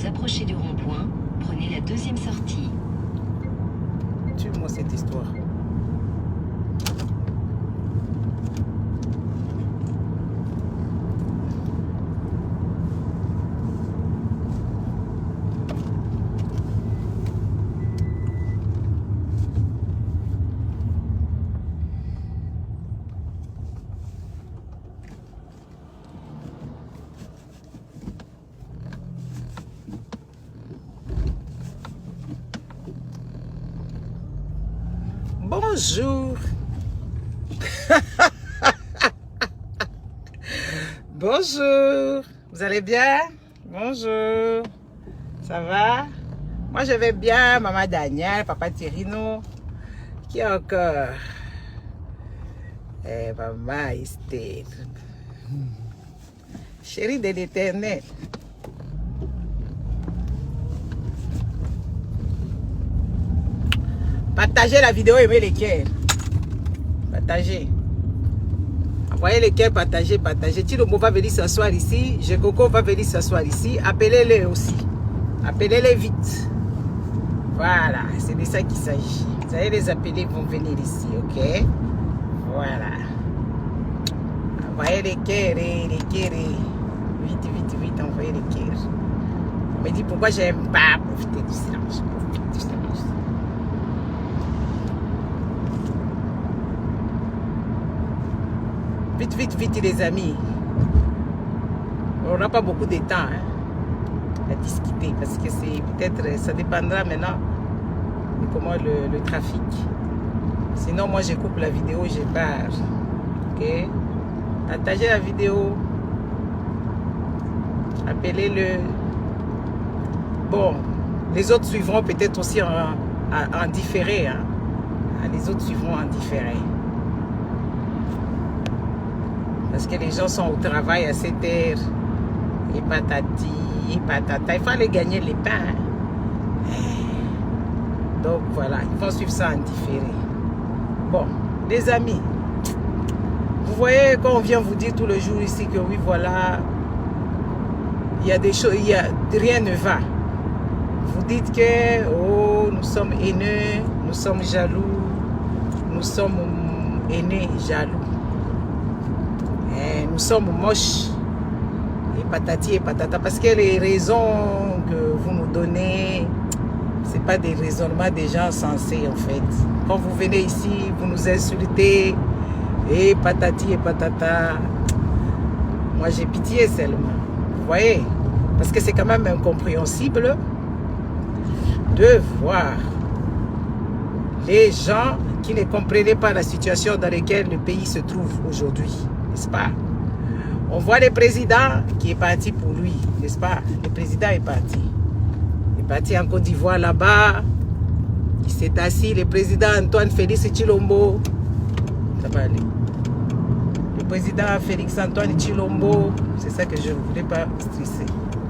vous approchez du rond-point, prenez la deuxième sortie. Tue-moi cette histoire. Bonjour. Bonjour. Vous allez bien? Bonjour. Ça va? Moi, je vais bien. Maman Daniel, papa Thierino. Qui est encore? Maman Esther. Chérie de l'Éternel. Partagez la vidéo, aimez les cœurs. Partagez. Envoyez les cœurs, partagez, partagez. Tilombo va venir s'asseoir ici. Jekoko va venir s'asseoir ici. Appelez-les aussi. Appelez-les vite. Voilà, c'est de ça qu'il s'agit. Vous allez les appeler, ils vont venir ici, ok? Voilà. Envoyez les cœurs, les cœurs. Vite, vite, vite, envoyez les cœurs. On me dit pourquoi j'aime pas profiter du silence. Profiter du silence. Vite, vite, vite les amis. On n'a pas beaucoup de temps à discuter parce que c'est peut-être, ça dépendra maintenant de comment le trafic. Sinon moi je coupe la vidéo, je pars. Ok? Partagez la vidéo. Appelez-le. Bon, les autres suivront peut-être aussi en différé. Hein. Les autres suivront en différé. Parce que les gens sont au travail à cette heure. Et patati, et patata. Il faut aller gagner les pains. Donc voilà, ils vont suivre ça en différé. Bon, les amis, vous voyez quand on vient vous dire tout le jour ici que oui, voilà, il y a des choses, rien ne va. Vous dites que, oh, nous sommes haineux, nous sommes jaloux, nous sommes haineux, jaloux. Nous sommes moches et patati et patata parce que les raisons que vous nous donnez, ce n'est pas des raisonnements des gens sensés en fait. Quand vous venez ici, vous nous insultez et patati et patata. Moi j'ai pitié seulement. Vous voyez? Parce que c'est quand même incompréhensible de voir les gens qui ne comprenaient pas la situation dans laquelle le pays se trouve aujourd'hui. N'est-ce pas? On voit le président qui est parti pour lui, n'est-ce pas? Le président est parti. Il est parti en Côte d'Ivoire là-bas. Il s'est assis, le président Antoine Félix Tshilombo. Ça va aller. Le président Félix Antoine Tshilombo. C'est ça que je ne voulais pas stresser.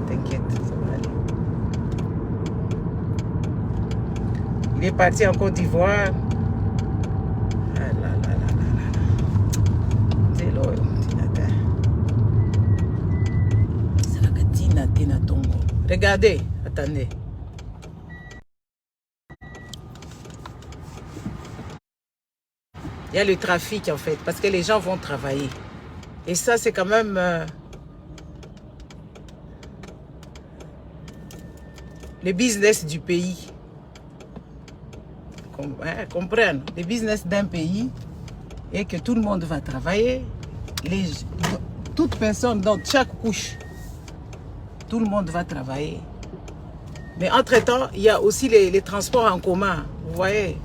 T'inquiète, ça va aller. Il est parti en Côte d'Ivoire. Regardez, attendez. Il y a le trafic en fait, parce que les gens vont travailler. Et ça, c'est quand même... le business du pays. Comprendre. Le business d'un pays et que tout le monde va travailler. Toute personne dans chaque couche. Tout le monde va travailler. Mais entre-temps, il y a aussi les transports en commun. Vous voyez?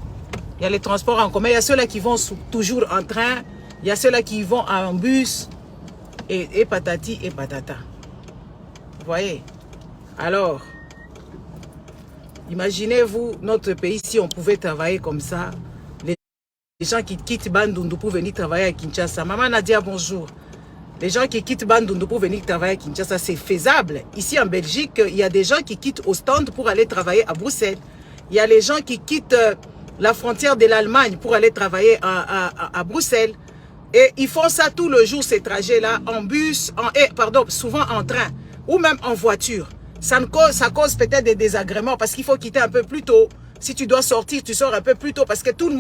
Il y a les transports en commun. Il y a ceux-là qui vont toujours en train. Il y a ceux-là qui vont en bus. Et patati et patata. Vous voyez? Alors, imaginez-vous notre pays si on pouvait travailler comme ça. Les gens qui quittent Bandundu pour venir travailler à Kinshasa. Maman Nadia, bonjour. Les gens qui quittent Bandundu pour venir travailler à Kinshasa, c'est faisable. Ici en Belgique, il y a des gens qui quittent Ostende pour aller travailler à Bruxelles. Il y a les gens qui quittent la frontière de l'Allemagne pour aller travailler à Bruxelles. Et ils font ça tout le jour, ces trajets-là, en bus, souvent en train, ou même en voiture. ça cause peut-être des désagréments parce qu'il faut quitter un peu plus tôt. Si tu dois sortir, tu sors un peu plus tôt parce que tout le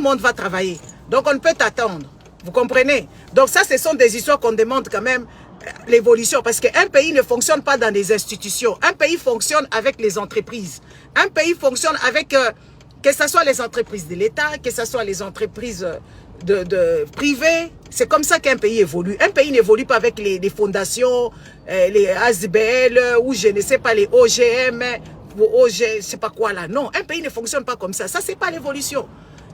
monde va travailler. Donc, on ne peut t'attendre. Vous comprenez? Donc, ça, ce sont des histoires qu'on demande quand même l'évolution. Parce qu'un pays ne fonctionne pas dans des institutions. Un pays fonctionne avec les entreprises. Un pays fonctionne avec, que ce soit les entreprises de l'État, que ce soit les entreprises privées. C'est comme ça qu'un pays évolue. Un pays n'évolue pas avec les fondations, les ASBL ou je ne sais pas, les OGM, OG, je ne sais pas quoi là. Non, un pays ne fonctionne pas comme ça. Ça, c'est pas l'évolution.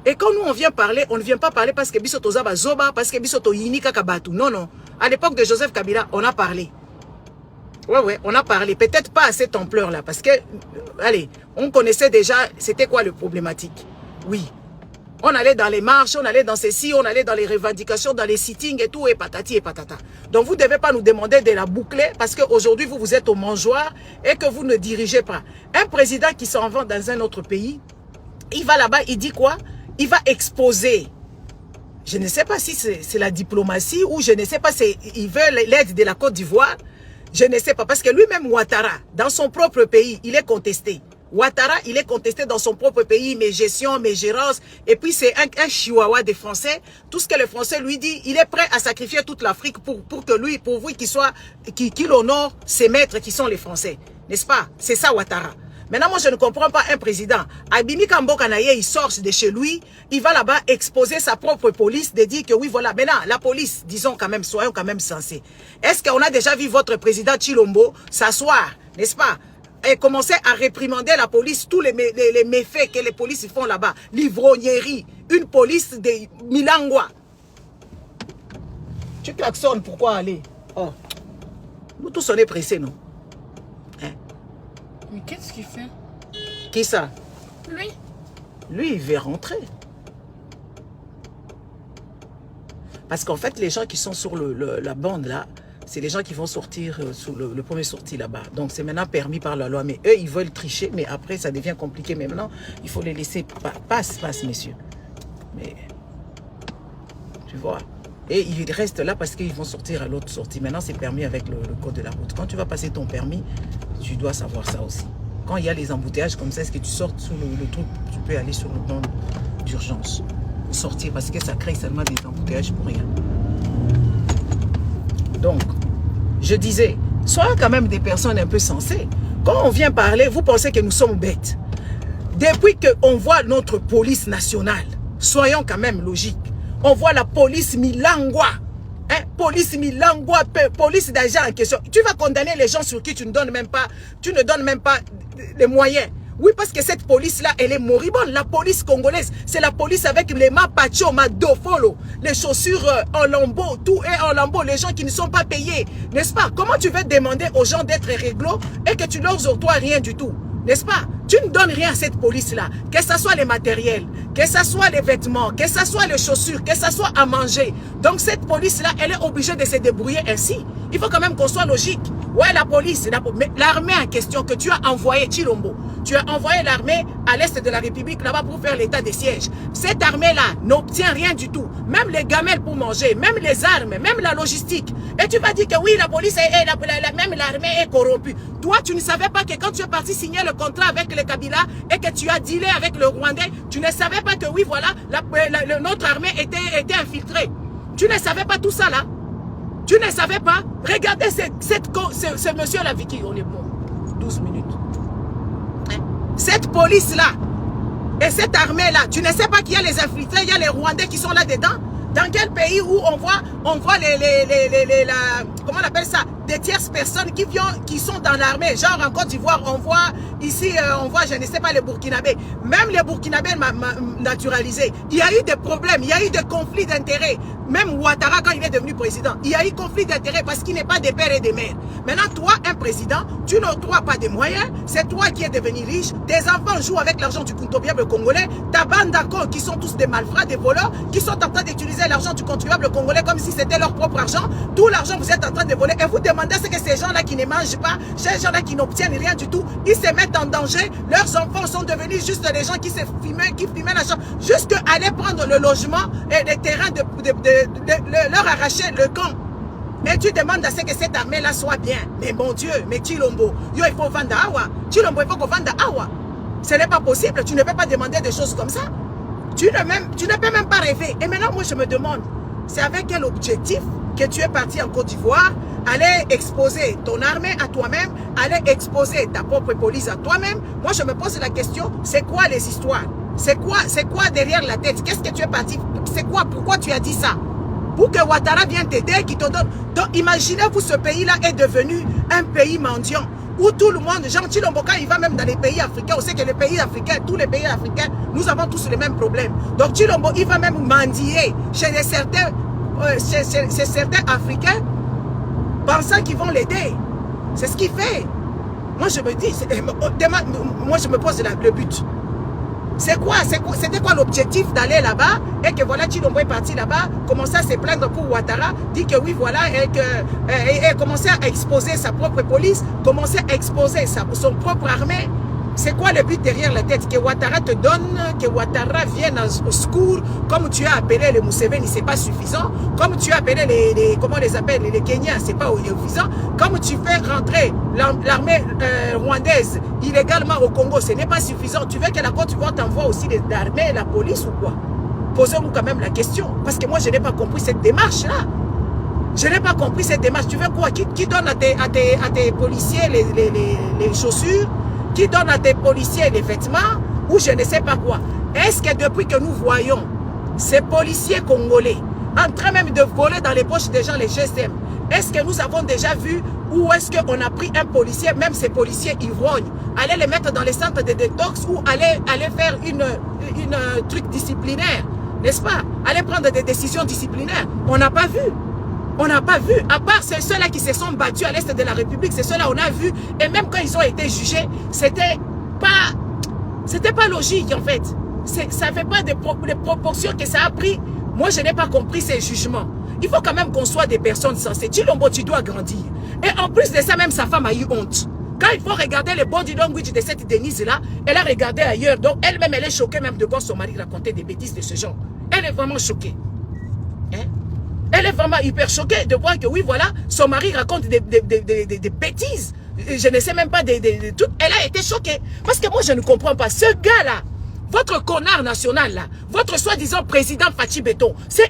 Et quand nous, on vient parler, on ne vient pas parler parce que Bisoto Zaba Zoba, parce que Bisoto Yinika Kabatu. Non, non. À l'époque de Joseph Kabila, on a parlé. Ouais, on a parlé. Peut-être pas à cette ampleur-là. Parce que, allez, on connaissait déjà c'était quoi le problématique. Oui. On allait dans les marches, on allait dans ceci, on allait dans les revendications, dans les sittings et tout, et patati et patata. Donc vous ne devez pas nous demander de la boucler parce qu'aujourd'hui, vous êtes au mangeoire et que vous ne dirigez pas. Un président qui s'en va dans un autre pays, il va là-bas, il dit quoi? Il va exposer. Je ne sais pas si c'est la diplomatie ou je ne sais pas si il veut l'aide de la Côte d'Ivoire. Je ne sais pas. Parce que lui-même, Ouattara, dans son propre pays, il est contesté. Ouattara, il est contesté dans son propre pays, mes gestions, mes gérances. Et puis, c'est un chihuahua des Français. Tout ce que les Français lui dit, il est prêt à sacrifier toute l'Afrique pour vous qu'il honore ses maîtres qui sont les Français. N'est-ce pas? C'est ça, Ouattara. Maintenant, moi, je ne comprends pas un président. Abimi Kambokanaye, il sort de chez lui, il va là-bas exposer sa propre police, de dire que oui, voilà. Maintenant, la police, disons quand même, soyons quand même sensés. Est-ce qu'on a déjà vu votre président Chilombo s'asseoir, n'est-ce pas, et commencer à réprimander la police, tous les méfaits que les polices font là-bas, l'ivrognerie, une police de Milangwa. Tu klaxonnes, pourquoi aller? Oh, nous tous on est pressés, non? Mais qu'est-ce qu'il fait? Qui ça? Lui. Lui, il veut rentrer. Parce qu'en fait, les gens qui sont sur la bande là, c'est les gens qui vont sortir sous le premier sorti là-bas. Donc, c'est maintenant permis par la loi. Mais eux, ils veulent tricher. Mais après, ça devient compliqué. Mais maintenant, il faut les laisser. Passe, messieurs. Mais, tu vois. Et ils restent là parce qu'ils vont sortir à l'autre sortie. Maintenant, c'est permis avec le code de la route. Quand tu vas passer ton permis, tu dois savoir ça aussi. Quand il y a les embouteillages comme ça, est-ce que tu sors sous le truc, tu peux aller sur le plan d'urgence. Ou sortir parce que ça crée seulement des embouteillages pour rien. Donc, je disais, soyons quand même des personnes un peu sensées. Quand on vient parler, vous pensez que nous sommes bêtes. Depuis qu'on voit notre police nationale, soyons quand même logiques. On voit la police Milangwa. Hein? Police Milangwa, police d'agents en question. Tu vas condamner les gens sur qui tu ne donnes même pas les moyens. Oui, parce que cette police-là, elle est moribonde. La police congolaise, c'est la police avec les mapacho, madofolo, les chaussures en lambeaux, tout est en lambeaux, les gens qui ne sont pas payés. N'est-ce pas? Comment tu veux demander aux gens d'être réglo et que tu leur octroies rien du tout? N'est-ce pas? Tu ne donnes rien à cette police-là. Que ce soit les matériels, que ce soit les vêtements, que ce soit les chaussures, que ce soit à manger. Donc cette police-là, elle est obligée de se débrouiller ainsi. Il faut quand même qu'on soit logique. Ouais, la police, mais l'armée en question que tu as envoyée, Chilombo, tu as envoyé l'armée à l'est de la République là-bas pour faire l'état des sièges. Cette armée-là n'obtient rien du tout. Même les gamelles pour manger, même les armes, même la logistique. Et tu vas dire que oui, la police, même l'armée est corrompue. Toi, tu ne savais pas que quand tu es parti signer le contrat avec le Kabila et que tu as dealé avec le Rwandais, tu ne savais pas que oui, voilà, notre armée était infiltrée. Tu ne savais pas tout ça là. Tu ne savais pas. Regardez ce monsieur-là, Vicky, on est bon. 12 minutes. Hein? Cette police-là et cette armée-là, tu ne sais pas qu'il y a les infiltrés, il y a les Rwandais qui sont là-dedans. Dans quel pays où on voit comment on appelle ça, des tierces personnes qui sont dans l'armée, genre en Côte d'Ivoire, on voit ici, on voit, je ne sais pas, les Burkinabés, même les Burkinabés naturalisés, il y a eu des problèmes, il y a eu des conflits d'intérêts, même Ouattara quand il est devenu président, il y a eu conflit d'intérêts parce qu'il n'est pas des pères et des mères. Maintenant, toi, un président, tu n'octroies pas des moyens, c'est toi qui es devenu riche, tes enfants jouent avec l'argent du contribuable congolais, ta bande d'accord qui sont tous des malfrats, des voleurs, qui sont en train d'utiliser l'argent du contribuable congolais comme si c'était leur propre argent, tout l'argent vous êtes en train de voler et vous demandez ce que ces gens-là qui ne mangent pas, ces gens-là qui n'obtiennent rien du tout, ils se mettent en danger, leurs enfants sont devenus juste des gens qui fumaient l'argent, jusqu'à aller prendre le logement et les terrains leur arracher le camp. Et tu demandes à ce que cette armée-là soit bien. Mais mon Dieu, mais Chilombo, il faut vendre Awa. Chilombo, il faut qu'on vende Awa. Ce n'est pas possible, tu ne peux pas demander des choses comme ça. Tu ne peux même pas rêver. Et maintenant, moi, je me demande, c'est avec quel objectif que tu es parti en Côte d'Ivoire, aller exposer ton armée à toi-même, aller exposer ta propre police à toi-même. Moi, je me pose la question, c'est quoi les histoires? C'est quoi derrière la tête? Qu'est-ce que tu es parti? C'est quoi? Pourquoi tu as dit ça? Pour que Ouattara vienne t'aider, qui te donne. Donc, imaginez-vous, ce pays-là est devenu un pays mendiant, où tout le monde, Jean Chilomboka, il va même dans les pays africains. On sait que les pays africains, tous les pays africains, nous avons tous les mêmes problèmes. Donc, Chilombo, il va même mendier chez certains Africains, pensant qu'ils vont l'aider. C'est ce qu'il fait. Moi, je me dis, moi, je me pose le but. C'était quoi l'objectif d'aller là-bas et que voilà, Chilombo est parti là-bas, commencer à se plaindre pour Ouattara, dit que oui, voilà, et commencer à exposer sa propre police, commencer à exposer son propre armée. C'est quoi le but derrière la tête? Que Ouattara te donne, que Ouattara vienne au secours, comme tu as appelé les Museveni, c'est pas suffisant. Comme tu as appelé comment on les appelle, les Kenyans, c'est pas suffisant. Comme tu fais rentrer l'armée rwandaise illégalement au Congo, ce n'est pas suffisant. Tu veux que la Côte d'Ivoire t'envoie aussi l'armée et la police ou quoi? Posez-vous quand même la question. Parce que moi, je n'ai pas compris cette démarche-là. Je n'ai pas compris cette démarche. Tu veux quoi? Qui donne à tes policiers les chaussures? Qui donne à tes policiers les vêtements, ou je ne sais pas quoi. Est-ce que depuis que nous voyons ces policiers congolais en train même de voler dans les poches des gens les GSM, est-ce que nous avons déjà vu où est-ce qu'on a pris un policier, même ces policiers ivrognes, aller les mettre dans les centres de détox ou aller faire une truc disciplinaire, n'est-ce pas? Aller prendre des décisions disciplinaires. On n'a pas vu. On n'a pas vu, à part ceux-là qui se sont battus à l'est de la République, c'est ceux-là on a vu, et même quand ils ont été jugés, c'était pas logique en fait. Ça ne fait pas des proportions que ça a pris. Moi, je n'ai pas compris ces jugements. Il faut quand même qu'on soit des personnes sensées. Chilombo, tu dois grandir. Et en plus de ça, même sa femme a eu honte. Quand il faut regarder le body language de cette Denise-là, elle a regardé ailleurs. Donc elle-même, elle est choquée même de voir son mari raconter des bêtises de ce genre. Elle est vraiment choquée. Hein? Elle est vraiment hyper choquée de voir que oui, voilà, son mari raconte des bêtises. Je ne sais même pas tout. Elle a été choquée. Parce que moi, je ne comprends pas. Ce gars-là, votre connard national là, votre soi-disant président Fachi Béton, c'est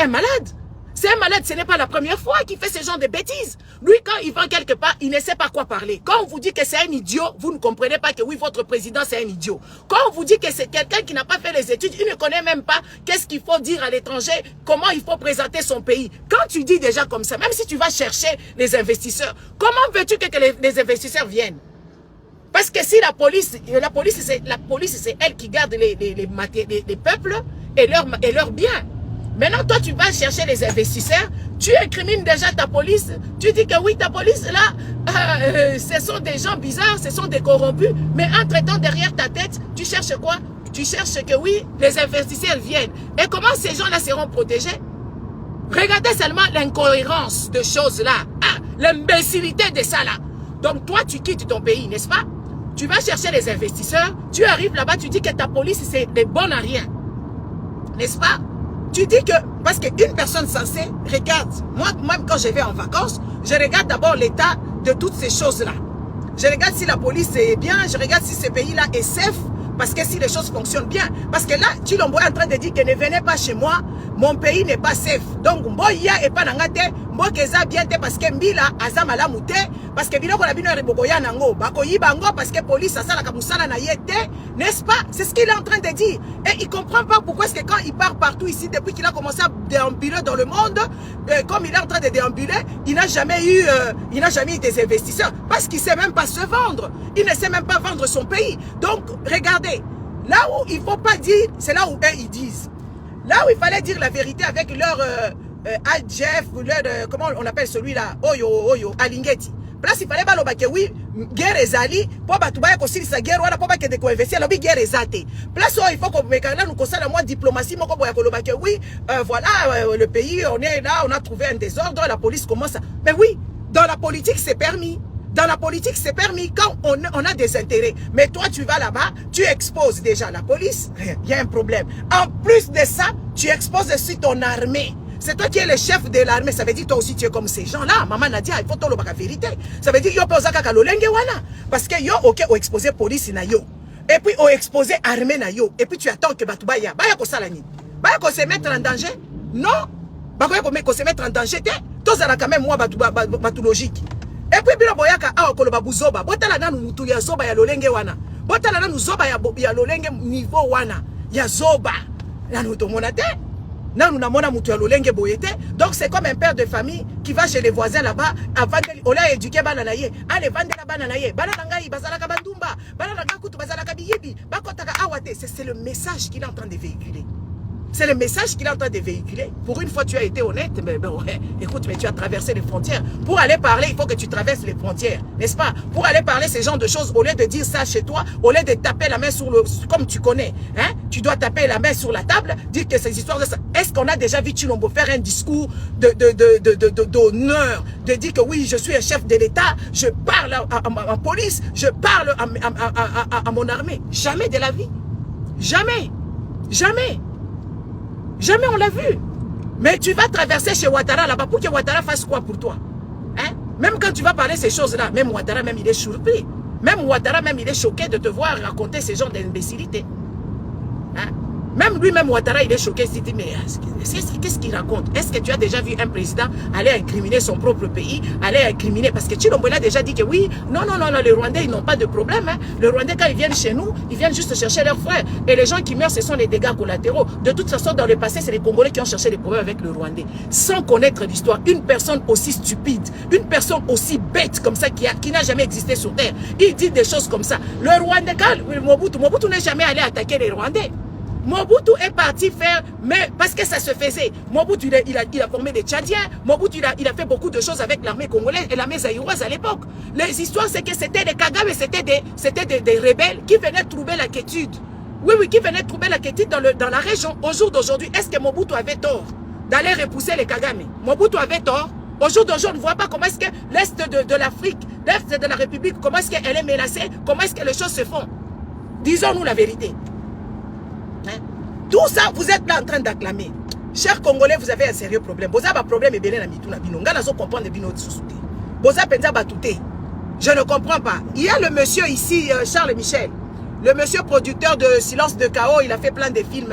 un malade. C'est un malade, ce n'est pas la première fois qu'il fait ce genre de bêtises. Lui, quand il va quelque part, il ne sait pas quoi parler. Quand on vous dit que c'est un idiot, vous ne comprenez pas que oui, votre président, c'est un idiot. Quand on vous dit que c'est quelqu'un qui n'a pas fait les études, il ne connaît même pas qu'est-ce qu'il faut dire à l'étranger, comment il faut présenter son pays. Quand tu dis déjà comme ça, même si tu vas chercher les investisseurs, comment veux-tu que les investisseurs viennent? Parce que si la police c'est elle qui garde les peuples et leurs biens. Maintenant, toi, tu vas chercher les investisseurs, tu incrimines déjà ta police, tu dis que oui, ta police, là, ce sont des gens bizarres, ce sont des corrompus, mais entre-temps, derrière ta tête, tu cherches quoi? Tu cherches que oui, les investisseurs viennent. Et comment ces gens-là seront protégés? Regardez seulement l'incohérence de choses là, l'imbécilité de ça là. Donc, toi, tu quittes ton pays, n'est-ce pas? Tu vas chercher les investisseurs, tu arrives là-bas, tu dis que ta police, c'est des bons à rien. N'est-ce pas? Tu dis que, parce qu'une personne censée, regarde, moi, même quand je vais en vacances, je regarde d'abord l'état de toutes ces choses-là. Je regarde si la police est bien, je regarde si ce pays-là est safe, parce que si les choses fonctionnent bien. Parce que là, Chilombo est en train de dire que ne venez pas chez moi, mon pays n'est pas safe. Donc, Mboya est pas nangate, Mbokeza bien te parce que Mbila azama la mute, parce que biloko la bino rebogoya nango, bakoyi bango parce que police a ça la kamusala na yete, n'est-ce pas? C'est ce qu'il est en train de dire. Et il comprend pas pourquoi est-ce que quand il part partout ici, depuis qu'il a commencé à déambuler dans le monde, comme il est en train de déambuler, il n'a jamais eu des investisseurs, parce qu'il sait même pas se vendre. Il ne sait même pas vendre son pays. Donc, regardez, là où il faut pas dire, c'est là où eux ils disent. Là où il fallait dire la vérité avec leur Adjef, leur, comment on appelle celui-là, Oyo, Alingeti. Place il fallait pas que oui, guerre ezali, pour batouba yako sa guerre, wala pour que de co-investir, la guerre ezate. Place où il faut qu'on mette là, nous constate la moins diplomatie, moko boya koloba que oui, voilà, le pays, on est là, on a trouvé un désordre, la police commence à... Mais oui, dans la politique, c'est permis. Dans la politique, c'est permis quand on a des intérêts. Mais toi, tu vas là-bas, tu exposes déjà la police, il y a un problème. En plus de ça, tu exposes aussi ton armée. C'est toi qui es le chef de l'armée. Ça veut dire toi aussi tu es comme ces gens-là. Maman Nadia, il faut te le la vérité. Ça veut dire yo pas osaka lolenge wana. Parce que yo ok o exposé police na yo. Et puis o exposé armée na yo. Et puis tu attends que batuba ya. Baya ko salani. Baya ko se mettre en danger. Non. Baya ko se mettre en danger. Tous à quand même moi batu logique. Et puis bilo boyaka a ko lo babuzoba. Botala nanu mutu ya zoba ya lolenge wana. Botala nanu zoba ya lolenge niveau wana. Ya zoba. Nanu to monate. Nanu na mona mutu ya lolenge boyete. Donc c'est comme un père de famille qui va chez les voisins là-bas avant de ola éduquer bana na ye. Allez vendre la bana na ye. Bana ngai bazalaka bandumba. Bana nanga kutu bazalaka biyibi. Bakotaka awate. C'est le message qu'il est en train de véhiculer. C'est le message qu'il est en train de véhiculer. Pour une fois, tu as été honnête. Mais bon, écoute, mais tu as traversé les frontières. Pour aller parler, il faut que tu traverses les frontières. N'est-ce pas? Pour aller parler ce genre de choses, au lieu de dire ça chez toi, au lieu de taper la main sur le... Comme tu connais, hein, tu dois taper la main sur la table, dire que ces histoires de ça... Est-ce qu'on a déjà vu Chilombo faire un discours d'honneur, de dire que oui, je suis un chef de l'État, je parle en police, je parle à mon armée? Jamais de la vie. Jamais. Jamais. Jamais on l'a vu. Mais tu vas traverser chez Ouattara là-bas pour que Ouattara fasse quoi pour toi? Hein? Même quand tu vas parler ces choses-là, même Ouattara, même il est surpris. Même Ouattara, même il est choqué de te voir raconter ces genres d'imbécilité. Hein? Même lui-même Ouattara, il est choqué. Il se dit, mais qu'est-ce qu'il raconte? Est-ce que tu as déjà vu un président aller incriminer son propre pays, aller incriminer? Parce que Chilombo a déjà dit que oui, non, les Rwandais, ils n'ont pas de problème. Hein. Les Rwandais, quand ils viennent chez nous, ils viennent juste chercher leurs frères. Et les gens qui meurent, ce sont les dégâts collatéraux. De toute façon, dans le passé, c'est les Congolais qui ont cherché les problèmes avec le Rwandais. Sans connaître l'histoire, une personne aussi stupide, une personne aussi bête comme ça, qui n'a jamais existé sur Terre, il dit des choses comme ça. Le Rwandais, Mobutu n'est jamais allé attaquer les Rwandais. Mobutu est parti faire, mais parce que ça se faisait. Mobutu, il a formé des Tchadiens. Mobutu, il a fait beaucoup de choses avec l'armée congolaise et l'armée zaïroise à l'époque. Les histoires, c'est que c'était des Kagame, c'était des rebelles qui venaient trouver la quiétude. Oui, qui venaient trouver la quiétude dans la région. Au jour d'aujourd'hui, est-ce que Mobutu avait tort d'aller repousser les Kagame? Mobutu avait tort. Au jour d'aujourd'hui, on ne voit pas comment est-ce que l'Est de l'Afrique, l'Est de la République, comment est-ce qu'elle est menacée, comment est-ce que les choses se font. Disons-nous la vérité. Hein? Tout ça, vous êtes là en train d'acclamer. Chers Congolais, vous avez un sérieux problème. Vous avez un problème et bien je ne comprends pas. Il y a le monsieur ici, Charles Michel, le monsieur producteur de Silence de Chaos. Il a fait plein de films,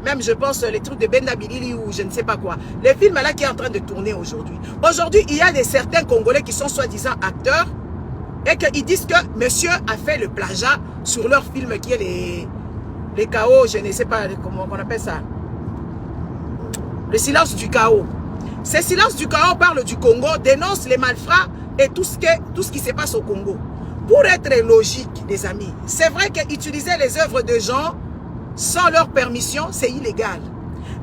même je pense les trucs de Benda Bilili ou je ne sais pas quoi. Les films là qui est en train de tourner aujourd'hui. Aujourd'hui, il y a certains Congolais qui sont soi-disant acteurs et qu'ils disent que monsieur a fait le plagiat sur leur film qui est les chaos, je ne sais pas comment on appelle ça. Le silence du chaos. Ce silence du chaos parle du Congo, dénonce les malfrats et tout ce qui se passe au Congo. Pour être logique, les amis, c'est vrai qu'utiliser les œuvres de gens sans leur permission, c'est illégal.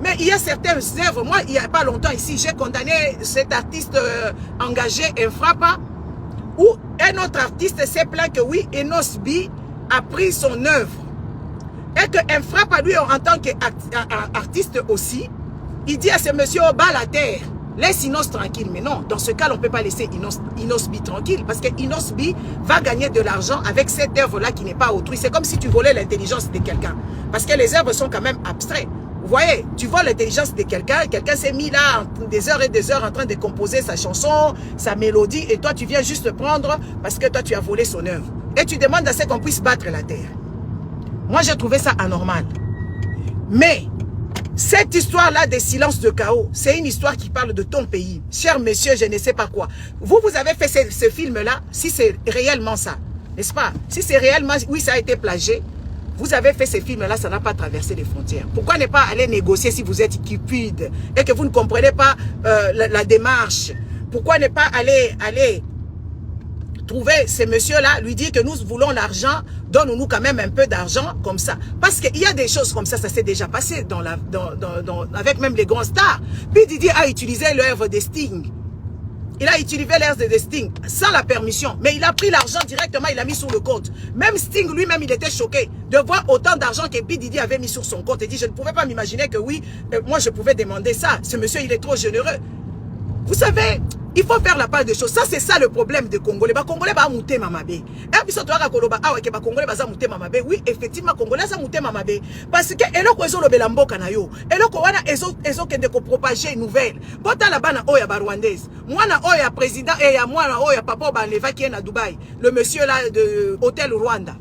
Mais il y a certaines œuvres, moi, il n'y a pas longtemps ici, j'ai condamné cet artiste engagé, Infrapa, où un autre artiste s'est plaint que oui, Enos B a pris son œuvre. Et que Infrapa, lui, en tant qu'artiste aussi, il dit à ce monsieur, bas la terre, laisse Inos tranquille. Mais non, dans ce cas, on ne peut pas laisser Inos B tranquille. Parce que Inos B va gagner de l'argent avec cette œuvre-là qui n'est pas autrui. C'est comme si tu volais l'intelligence de quelqu'un. Parce que les œuvres sont quand même abstraites. Vous voyez, tu voles l'intelligence de quelqu'un. Quelqu'un s'est mis là des heures et des heures en train de composer sa chanson, sa mélodie. Et toi, tu viens juste prendre parce que toi, tu as volé son œuvre. Et tu demandes à ce qu'on puisse battre la terre. Moi, j'ai trouvé ça anormal. Mais, cette histoire-là des silences de chaos, c'est une histoire qui parle de ton pays. Cher monsieur, je ne sais pas quoi. Vous avez fait ce film-là, si c'est réellement ça, n'est-ce pas? Si c'est réellement, oui, ça a été plagié. Vous avez fait ce film-là, ça n'a pas traversé les frontières. Pourquoi ne pas aller négocier si vous êtes cupide et que vous ne comprenez pas la démarche? Pourquoi ne pas aller trouver ce monsieur-là, lui dire que nous voulons l'argent, donne-nous quand même un peu d'argent comme ça. Parce qu'il y a des choses comme ça s'est déjà passé avec même les grands stars. Puis Didi a utilisé l'œuvre de Sting. Il a utilisé l'œuvre de Sting sans la permission. Mais il a pris l'argent directement, il l'a mis sur le compte. Même Sting lui-même, il était choqué de voir autant d'argent que P. Didi avait mis sur son compte. Il dit, je ne pouvais pas m'imaginer que oui, moi je pouvais demander ça. Ce monsieur, il est trop généreux. Vous savez, Il faut faire la part des choses. Ça, c'est ça le problème des Congolais. Les Congolais vont monter mamabé. Et puis, ça, tu vas koloba, ah ouais, que les Congolais vont monter mamabé. Oui, effectivement, les Congolais vont monter mamabé. Parce que, et là, ils ont le belambo kanayo. Et là, ils ont propager une nouvelle. Bota là-bas, na oya barwandaise. Moi, na oya président, et ya moi, na oya papa, banleva qui est à Dubaï. Le monsieur là, de Hôtel Rwanda.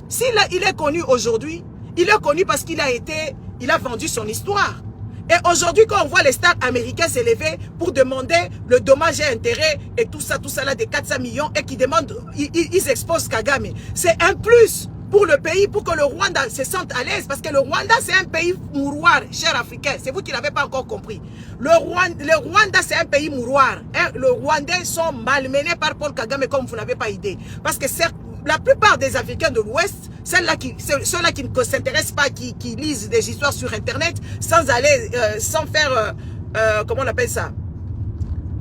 S'il il est connu aujourd'hui, il est connu parce qu'il a vendu son histoire. Et aujourd'hui, quand on voit les stars américains s'élever pour demander le dommage et intérêt et tout ça là des 400 millions et qui demandent, ils exposent Kagame. C'est un plus pour le pays, pour que le Rwanda se sente à l'aise. Parce que le Rwanda, c'est un pays mouroir, cher Africain. C'est vous qui n'avez pas encore compris. Le Rwanda, c'est un pays mouroir. Hein? Les Rwandais sont malmenés par Paul Kagame comme vous n'avez pas idée. Parce que la plupart des Africains de l'Ouest, ceux-là qui ne s'intéressent pas, qui lisent des histoires sur Internet, sans faire, comment on appelle ça,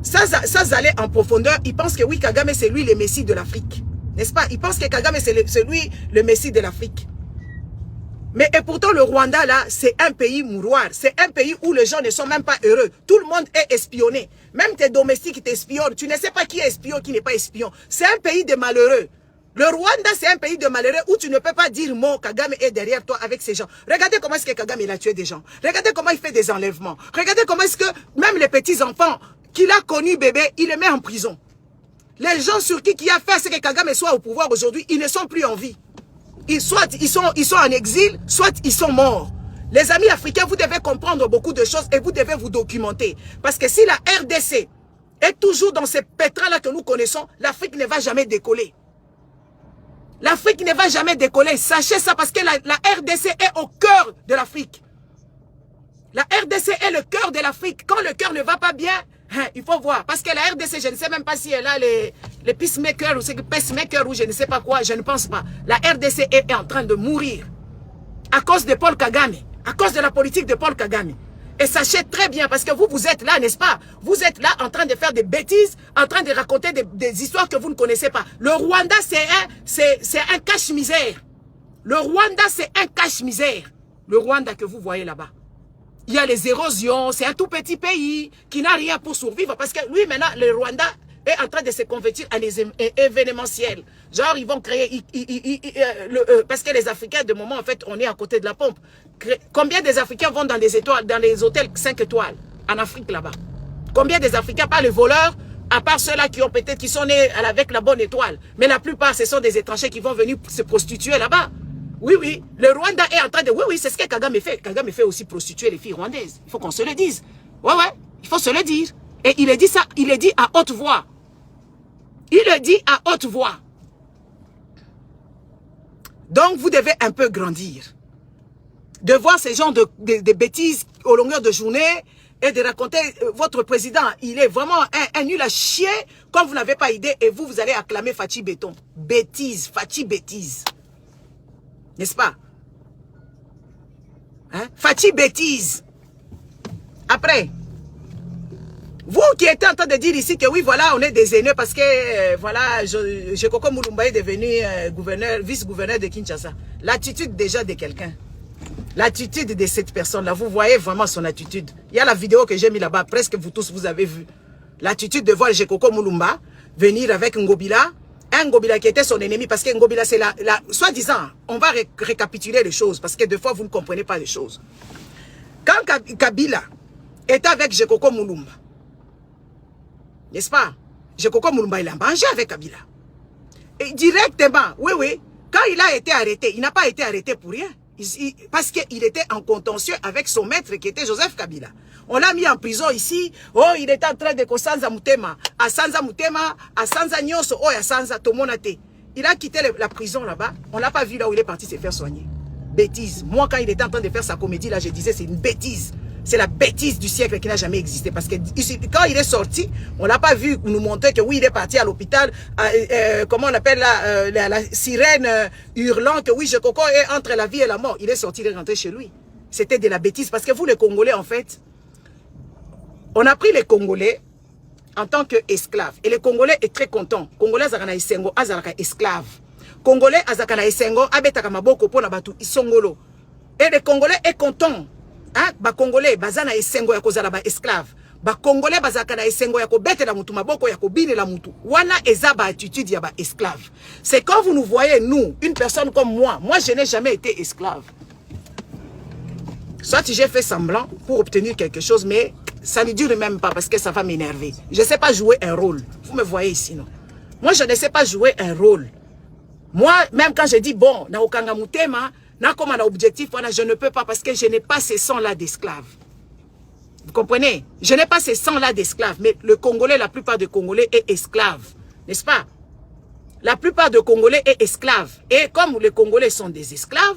sans aller en profondeur, ils pensent que oui, Kagame, c'est lui le messie de l'Afrique. N'est-ce pas? Ils pensent que Kagame, c'est lui le messie de l'Afrique. Mais et pourtant, le Rwanda, là, c'est un pays mouroir. C'est un pays où les gens ne sont même pas heureux. Tout le monde est espionné. Même tes domestiques t'espionnent. Tu ne sais pas qui est espion, qui n'est pas espion. C'est un pays de malheureux. Le Rwanda, c'est un pays de malheureux où tu ne peux pas dire mon Kagame est derrière toi avec ces gens. Regardez comment est-ce que Kagame il a tué des gens. Regardez comment il fait des enlèvements. Regardez comment est-ce que même les petits-enfants qu'il a connus bébé, il les met en prison. Les gens sur qui a fait ce que Kagame soit au pouvoir aujourd'hui, ils ne sont plus en vie. Soit ils sont en exil, soit ils sont morts. Les amis africains, vous devez comprendre beaucoup de choses et vous devez vous documenter. Parce que si la RDC est toujours dans ces pétrins-là que nous connaissons, l'Afrique ne va jamais décoller. L'Afrique ne va jamais décoller. Sachez ça parce que la RDC est au cœur de l'Afrique. La RDC est le cœur de l'Afrique. Quand le cœur ne va pas bien, hein, il faut voir. Parce que la RDC, je ne sais même pas si elle a les peacemakers ou pacemakers ou je ne sais pas quoi. Je ne pense pas. La RDC est en train de mourir. À cause de Paul Kagame. À cause de la politique de Paul Kagame. Et sachez très bien, parce que vous êtes là, n'est-ce pas? Vous êtes là en train de faire des bêtises, en train de raconter des histoires que vous ne connaissez pas. Le Rwanda, c'est un cache-misère. Le Rwanda, c'est un cache-misère. Le Rwanda que vous voyez là-bas. Il y a les érosions, c'est un tout petit pays qui n'a rien pour survivre. Parce que lui, maintenant, le Rwanda est en train de se convertir en événementiel. Genre, ils vont créer... parce que les Africains, de moment, en fait, on est à côté de la pompe. Combien des Africains vont dans les hôtels 5 étoiles en Afrique là-bas? Combien des Africains, pas les voleurs, à part ceux-là qui ont peut-être, qui sont nés avec la bonne étoile. Mais la plupart, ce sont des étrangers qui vont venir se prostituer là-bas. Oui, oui, le Rwanda est en train de... Oui, oui, c'est ce que Kagame fait. Kagame fait aussi prostituer les filles rwandaises. Il faut qu'on se le dise. Ouais, ouais, il faut se le dire. Et il est dit ça, il est dit à haute voix. Il le dit à haute voix. Donc, vous devez un peu grandir. De voir ces genres de bêtises au longueur de journée et de raconter votre président, il est vraiment un nul à chier comme vous n'avez pas idée et vous allez acclamer Fachi Béton. Bêtise, Fachi bêtise. N'est-ce pas? Hein? Fachi bêtise. Après, vous qui êtes en train de dire ici que oui, voilà, on est des aînés parce que, voilà, Jekoko Mulumba est devenu vice-gouverneur de Kinshasa. L'attitude déjà de quelqu'un. L'attitude de cette personne-là, vous voyez vraiment son attitude. Il y a la vidéo que j'ai mis là-bas, presque vous tous, vous avez vu. L'attitude de voir Jekoko Mulumba venir avec Ngobila. Un Ngobila qui était son ennemi, parce que Ngobila, c'est soi-disant, on va récapituler les choses, parce que des fois, vous ne comprenez pas les choses. Quand Kabila était avec Jekoko Mulumba, n'est-ce pas? Jekoko Mulumba, il a mangé avec Kabila. Et directement, oui, oui, quand il a été arrêté, il n'a pas été arrêté pour rien. Parce qu'il était en contentieux avec son maître qui était Joseph Kabila. On l'a mis en prison ici. Oh, il était en train de Sanza Mutema. À Sanza Mutema, à Sanza Nyonso, oh, à Sanza Tomonate. Il a quitté la prison là-bas. On l'a pas vu là où il est parti se faire soigner. Bêtise. Moi, quand il était en train de faire sa comédie, là, je disais, c'est une bêtise. C'est la bêtise du siècle qui n'a jamais existé. Parce que quand il est sorti, on l'a pas vu nous montrer que oui, il est parti à l'hôpital. Comment on appelle la sirène hurlant que oui, Jekoko est entre la vie et la mort. Il est sorti, il est rentré chez lui. C'était de la bêtise. Parce que vous, les Congolais, en fait, on a pris les Congolais en tant qu'esclaves. Et les Congolais est très contents. Congolais, azakana isengo, azakana esclave. Congolais, azakana isengo, abetaka maboko po na batu isongolo. Et les Congolais est content. Hein? Ba Congolais, bazana isengo ya kozala ba esclave. ba Congolais bazaka na esengo ya kobete la mutu maboko ya kobine la mutu. Wana eza ba attitude ya ba esclave. C'est quand vous nous voyez, nous, une personne comme moi je n'ai jamais été esclave. Soit j'ai fait semblant pour obtenir quelque chose, mais ça ne dure même pas parce que ça va m'énerver. Je ne sais pas jouer un rôle. Vous me voyez ici, non? Moi, je ne sais pas jouer un rôle. Moi, même quand je dis, bon, na okanga mutema, na comme un objectif, je ne peux pas parce que je n'ai pas ces sangs-là d'esclaves. Vous comprenez? Je n'ai pas ces sangs-là d'esclaves. Mais le Congolais, la plupart des Congolais est esclave. N'est-ce pas? La plupart des Congolais est esclave. Et comme les Congolais sont des esclaves,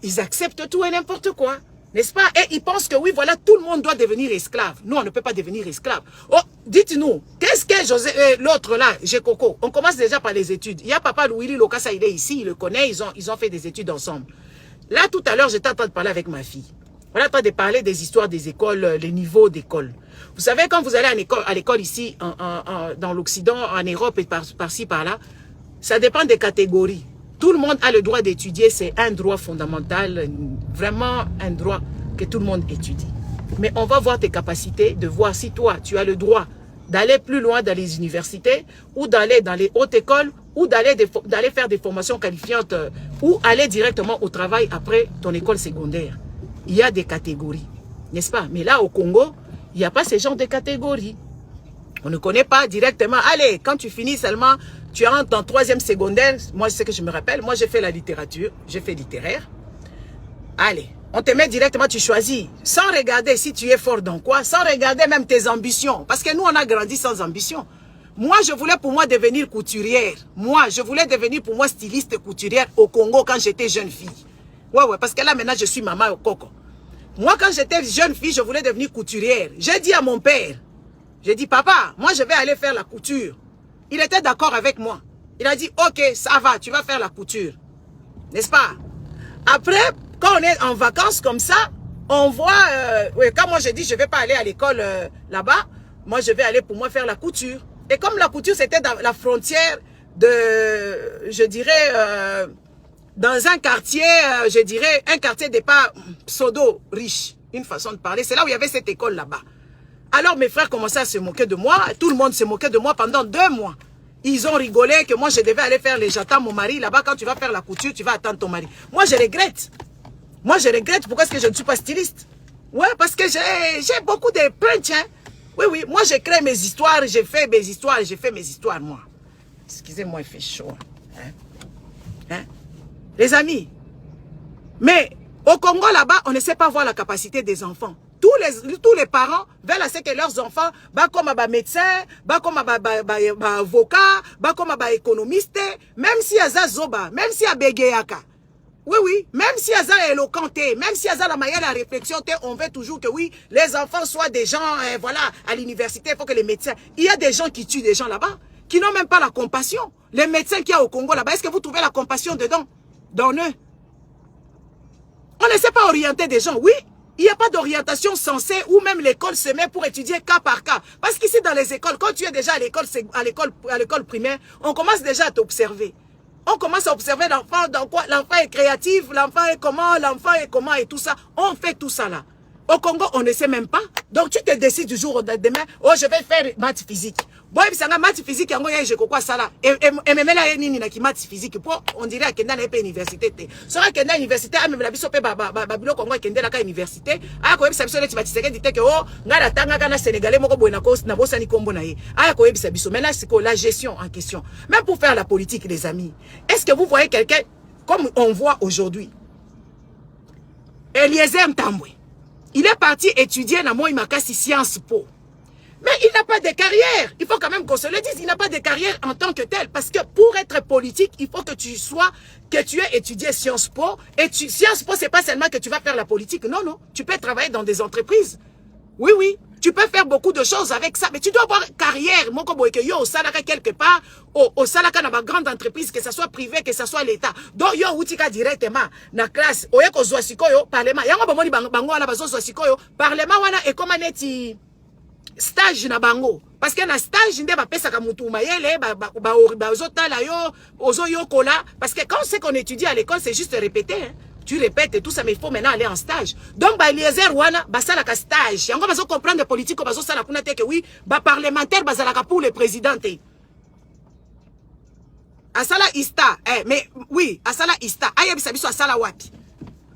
ils acceptent tout et n'importe quoi. N'est-ce pas? Et ils pensent que oui, voilà, tout le monde doit devenir esclave. Nous, on ne peut pas devenir esclave. Oh, dites-nous, qu'est-ce que José, l'autre là, Coco? On commence déjà par les études. Il y a papa Louis Lokassa, il est ici, il le connaît, ils ont fait des études ensemble. Là, tout à l'heure, j'étais en train de parler avec ma fille. On est en train de parler des histoires des écoles, les niveaux d'école. Vous savez, quand vous allez à l'école ici, dans l'Occident, en Europe et par-ci, par-là, ça dépend des catégories. Tout le monde a le droit d'étudier, c'est un droit fondamental, vraiment un droit que tout le monde étudie. Mais on va voir tes capacités, de voir si toi, tu as le droit d'aller plus loin dans les universités, ou d'aller dans les hautes écoles, ou d'aller faire des formations qualifiantes, ou aller directement au travail après ton école secondaire. Il y a des catégories, n'est-ce pas? Mais là, au Congo, il n'y a pas ce genre de catégories. On ne connaît pas directement. Allez, quand tu finis seulement, tu entres en 3e secondaire. Moi, c'est ce que je me rappelle. Moi, j'ai fait la littérature. J'ai fait littéraire. Allez, on te met directement, tu choisis. Sans regarder si tu es fort dans quoi. Sans regarder même tes ambitions. Parce que nous, on a grandi sans ambition. Moi, je voulais pour moi devenir couturière. Moi, je voulais devenir pour moi styliste couturière au Congo quand j'étais jeune fille. Ouais, parce que là, maintenant, je suis maman au coco. Moi, quand j'étais jeune fille, je voulais devenir couturière. J'ai dit à mon père, j'ai dit, papa, moi, je vais aller faire la couture. Il était d'accord avec moi. Il a dit, ok, ça va, tu vas faire la couture. N'est-ce pas? Après, quand on est en vacances comme ça, on voit, quand moi, je dis, je ne vais pas aller à l'école là-bas, moi, je vais aller pour moi faire la couture. Et comme la couture, c'était dans la frontière de, je dirais, dans un quartier, je dirais, un quartier des pas pseudo riche, une façon de parler. C'est là où il y avait cette école là-bas. Alors mes frères commençaient à se moquer de moi. Tout le monde se moquait de moi pendant 2 mois. Ils ont rigolé que moi je devais aller faire les j'attends mon mari. Là-bas, quand tu vas faire la couture, tu vas attendre ton mari. Moi je regrette. Moi je regrette. Pourquoi est-ce que je ne suis pas styliste? Ouais, parce que j'ai beaucoup de punch. Hein. Oui, oui. Moi je crée mes histoires. J'ai fait mes histoires, moi. Excusez-moi, il fait chaud. Hein? Les amis. Mais au Congo là-bas, on ne sait pas voir la capacité des enfants. Tous les parents veulent assez que leurs enfants bah comme un médecin, bah comme un avocat, bah comme un économiste, même si Aza Zoba, même si Abegeyaka. Oui, oui, même si Aza est éloquenté, même si Aza la manière de la réflexion, on veut toujours que oui, les enfants soient des gens, voilà, à l'université, il faut que les médecins. Il y a des gens qui tuent des gens là-bas, qui n'ont même pas la compassion. Les médecins qu'il y a au Congo là-bas, est-ce que vous trouvez la compassion dedans, dans eux? On ne sait pas orienter des gens, oui. Il n'y a pas d'orientation censée où même l'école se met pour étudier cas par cas. Parce qu'ici dans les écoles, quand tu es déjà à l'école primaire, on commence déjà à t'observer. On commence à observer l'enfant, dans quoi l'enfant est créatif, l'enfant est comment et tout ça. On fait tout ça là. Au Congo, on ne sait même pas. Donc tu te décides du jour au demain, oh je vais faire maths physique. Bon, et puis ça maths physique, yango ya je quoi ça là. Et même là nini na ki maths physique pour on dirait que dans les université té. Sera que dans université a même la biso pe babilo Congo kende la ka université. A ko ebisa biso le tibatiseke dit que oh ngala tanga kana sénégalais moko boy na bosani kombo na ye. A ko ebisa biso. Maintenant c'est quoi la gestion en question. Même pour faire la politique les amis. Est-ce que vous voyez quelqu'un comme on voit aujourd'hui? Eliezer Ntambwe. Il est parti étudier dans Moi Makassi Sciences Po. Mais il n'a pas de carrière. Il faut quand même qu'on se le dise. Il n'a pas de carrière en tant que tel. Parce que pour être politique, il faut que tu aies étudié Sciences Po. Et Sciences Po, c'est pas seulement que tu vas faire la politique. Non, non. Tu peux travailler dans des entreprises. Oui, oui. Tu peux faire beaucoup de choses avec ça. Mais tu dois avoir carrière. Moi, comme yo, au Salaka quelque part, au Salaka dans ma grande entreprise, que ce soit privé, que ce soit l'État. Donc, yo, outika directement, na classe, oyeko zoasikoyo, parlement. Yango bomoni bango wana bazo zoasikoyo, parlement wana et comme neti stage na bango. Parce que na stage, nde ba pesa ka mutu mayele, ba ozotala yo, ozo yo kola. Parce que quand c'est qu'on étudie à l'école, c'est juste répéter, hein. Tu répètes et tout ça, mais il faut maintenant aller en stage. Donc, bah, Eliezer Wana, bah, ça, la stage. Et encore, bah, comprendre les politiques, bah, ça, la kunate que oui, bah, parlementaire, bah, ça, la pour le président. Asala Ista, mais oui, Asala Ista, Ayebi Sabiso Asala Wapi.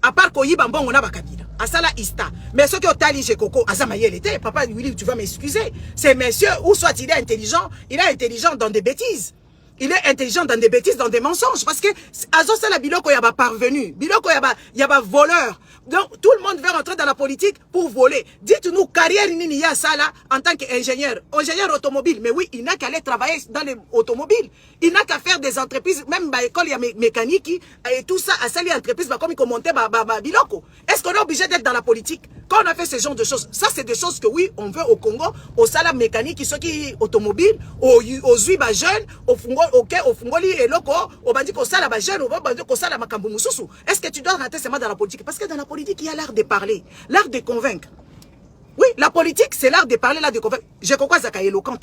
À part Koyiba Mbongo na Bakabila. Asala Ista. Mais ce qui est tali chez Coco, Azama Yelete, papa Willy, tu vas m'excuser. C'est monsieur, ou soit il est intelligent dans des bêtises. Il est intelligent dans des bêtises, dans des mensonges. Parce que Azo Sala Biloko Yaba parvenu. Biloko Yaba voleur. Donc tout le monde veut rentrer dans la politique pour voler. Dites-nous, carrière Nini ya Sala en tant qu'ingénieur. Ingénieur automobile. Mais oui, il n'a qu'à aller travailler dans les automobiles. Il n'a qu'à faire des entreprises. Même à l'école, il y a mécanique et tout ça. À salir entreprises, comme il commentait Biloko. Est-ce qu'on est obligé d'être dans la politique? Quand on a fait ce genre de choses, ça c'est des choses que oui, on veut au Congo, au Sala mécanique, ceux qui automobiles, aux Zuiba jeunes, au Fungo, au Fungoli et Loko, au Bandi au Sala jeune, au Bandi au Sala Makambu Mususu. Est-ce que tu dois rentrer seulement dans la politique? Parce que dans la politique, il y a l'art de parler, l'art de convaincre. Oui, la politique, c'est l'art de parler, l'art de convaincre. Je crois que Zaka éloquent.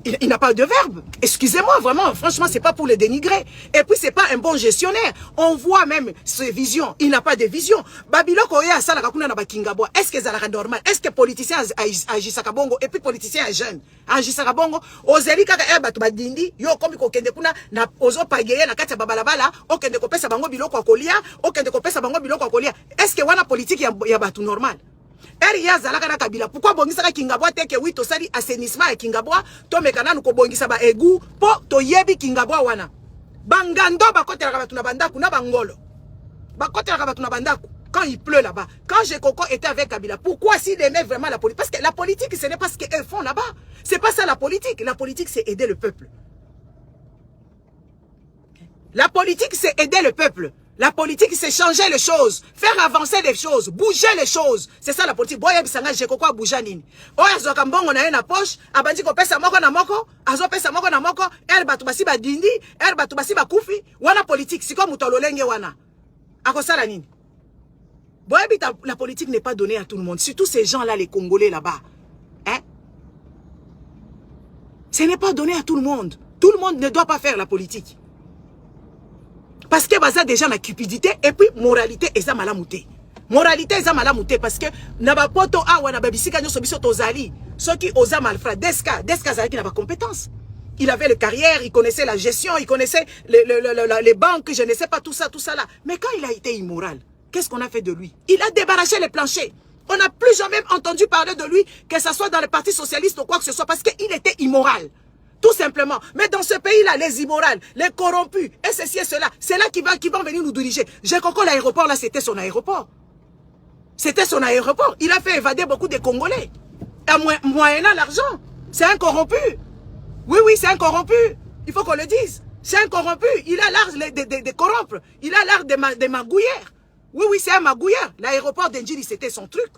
Il n'a pas de verbe. Excusez-moi, vraiment, franchement, c'est pas pour le dénigrer. Et puis, c'est pas un bon gestionnaire. On voit même ses visions. Il n'a pas de vision. Babiloko ya sala kakuna na bakingabwa. Est-ce que c'est normal? Est-ce que politicien agissent à bongo? Et puis, politicien jeune agissent à bongo? Ozeli kaka batu badindi. Yo, komi kokende kuna na ozo pageye na kati ya babalabala. Okende kopesa bango biloko akolia. Okende kopesa bango biloko akolia. Est-ce que wana politique ya batu normal? Pourquoi bongisa Kingabwa teke oui to sali assainissement et Kingabwa to mekana nuko bongisa ba egu po to yebi Kingabwa wana bangando bakote la batuna bandaku na bangolo bakote la batuna bandaku quand il pleut là-bas. Quand Jekoko était avec Kabila, pourquoi s'il aimait vraiment la politique? Parce que la politique ce n'est pas ce qu'ils font là-bas. C'est pas ça la politique. La politique c'est aider le peuple. La politique c'est aider le peuple. La politique, c'est changer les choses, faire avancer les choses, bouger les choses. C'est ça la politique. Boya bisanga je kokwa boujanini. Oya zoka mbongo na na poche, abandi ko pesa moko na moko, azo pesa moko na moko, el batu basi ba dindi, el batu basi ba kufi, wana politique, siko mutololenge wana. Akosala nini? Boya bita la politique n'est pas donnée à tout le monde, surtout ces gens-là les Congolais là-bas. Hein? Ce n'est pas donné à tout le monde. Tout le monde ne doit pas faire la politique. Parce que ça déjà la cupidité et puis moralité et ça malamouté. Moralité et ça malamouté parce que naba poto awa na babisika nyo sobiso tozali ceux qui osa malfra deska zali qui n'a pas compétence. Il avait le carrière, il connaissait la gestion, il connaissait les banques, je ne sais pas tout ça là. Mais quand il a été immoral, qu'est-ce qu'on a fait de lui? Il a débarrassé les planchers. On n'a plus jamais entendu parler de lui, que ce soit dans le Parti Socialiste ou quoi que ce soit, parce qu'il était immoral. Tout simplement. Mais dans ce pays-là, les immorales, les corrompus, et ceci et cela, c'est là qui vont venir nous diriger. J'ai compris l'aéroport, là, c'était son aéroport. C'était son aéroport. Il a fait évader beaucoup de Congolais. Et moyennant l'argent. C'est un corrompu. Oui, c'est un corrompu. Il faut qu'on le dise. C'est un corrompu. Il a l'art de corrompre. Il a l'art de magouillère. Oui, c'est un magouilleur. L'aéroport d'Enjili, c'était son truc.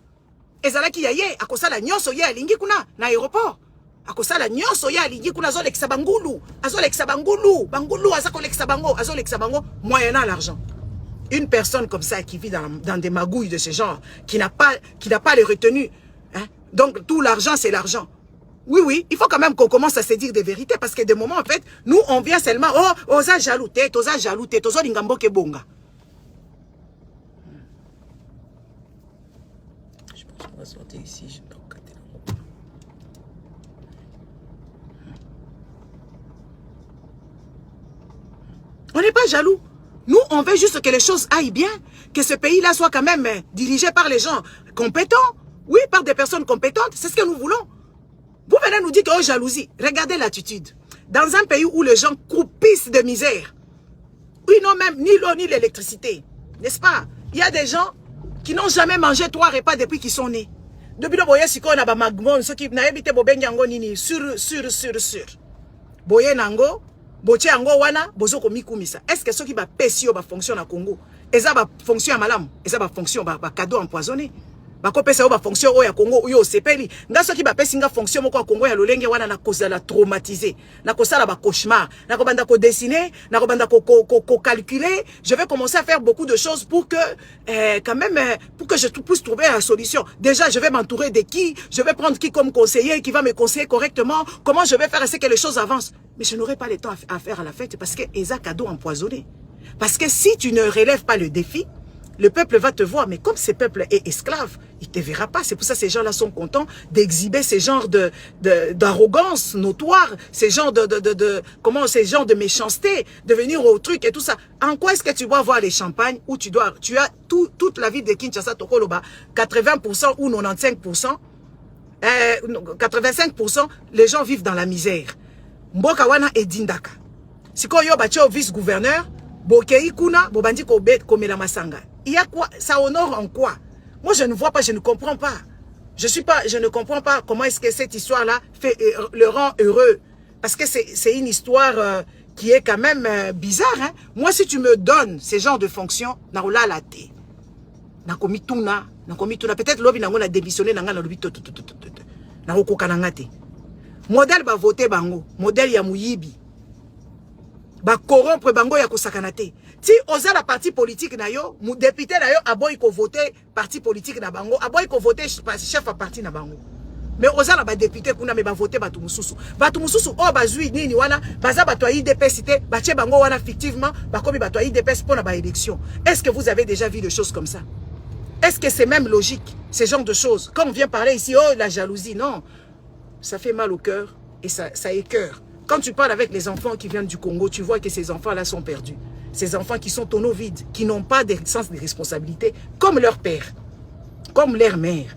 Et ça là qui y a, à cause de la nyonso y a lingi kuna, l'aéroport. Akosala nyonso ya lingi kuna zo lekisa bangulu azo lekisa bangulu azako lekisa bango azo lekisa bango moyennant l'argent. Une personne comme ça qui vit dans des magouilles de ce genre qui n'a pas les retenues, hein? Donc tout l'argent c'est l'argent. Oui, il faut quand même qu'on commence à se dire des vérités parce que de moments en fait nous on vient seulement oza jalouté tozo lingambo ke bonga. Je pense qu'on va sortir ici. On n'est pas jaloux. Nous, on veut juste que les choses aillent bien, que ce pays-là soit quand même dirigé par les gens compétents. Oui, par des personnes compétentes. C'est ce que nous voulons. Vous venez nous dire que jalousie. Regardez l'attitude. Dans un pays où les gens croupissent de misère, où ils n'ont même ni l'eau ni l'électricité, n'est-ce pas? Il y a des gens qui n'ont jamais mangé 3 repas depuis qu'ils sont nés. Depuis le boye siko na ba magmon, ceux qui n'habitent pas bengango nini sur. Boye nango. Boche yango wana bozoko mikumisa. Est-ce que ceux qui va pesio ba fonction na Congo, eza ba fonction ya malam, eza ba fonction ba cadeau empoisonné. Ba ko pesa ba fonction o ya Congo uyo sepeli. Nga ceux qui ba pesinga fonction moko ya Congo ya lolenge wana na koza la traumatisé. Na kosala ba cauchemar, na ko banda ko dessiner, na ko banda ko calculer. Je vais commencer à faire beaucoup de choses pour que quand même pour que je puisse trouver la solution. Déjà, je vais m'entourer de qui, je vais prendre qui comme conseiller qui va me conseiller correctement, comment je vais faire ainsi que les choses avancent. Mais je n'aurai pas le temps à faire à la fête parce que Eza cadeau empoisonné. Parce que si tu ne relèves pas le défi, Le peuple va te voir, mais comme ce peuple est esclave, il ne te verra pas. C'est pour ça que ces gens-là sont contents d'exhiber ces genres d'arrogance notoire, ces genres ces genres de méchanceté, de venir au truc et tout ça. En quoi est-ce que tu dois voir les champagnes où tu as toute la ville de Kinshasa, Tokoloba, 80% ou 95%, 85%, les gens vivent dans la misère. Mboka wana et dindaka. Si ko yo batio vice-gouverneur, bokei kuna, bobandi komela masanga. Il y a quoi? Ça honore en quoi? Moi, je ne vois pas, je ne comprends pas. Je ne comprends pas comment est-ce que cette histoire-là le rend heureux. Parce que c'est une histoire qui est quand même bizarre. Hein? Moi, si tu me donnes ce genre de fonction, naola la te. Nakomi tuna. Peut-être l'obi nango na démissionné nanga na lobi Nako kanangate. Modèle ba voter bango. Modèle ya muyibi. Ba corrompre bango ya kosakanate. Si oza la parti politique na yo, mu député na yo aboy ko voter parti politique na bango, aboy ko voter chef à parti na bango. Mais oza la ba député kuna me ba voter batu mususu. Batu mususu o bazui nini wana, baza batu IDP cité, bache bango wana fictivement, bakomi batu IDP pour na ba élection. Est-ce que vous avez déjà vu des choses comme ça? Est-ce que c'est même logique, ce genre de choses? Quand on vient parler ici, oh la jalousie, non. Ça fait mal au cœur et ça écœure. Quand tu parles avec les enfants qui viennent du Congo, tu vois que ces enfants-là sont perdus. Ces enfants qui sont tonneaux vides, qui n'ont pas de sens de responsabilité, comme leur père, comme leur mère.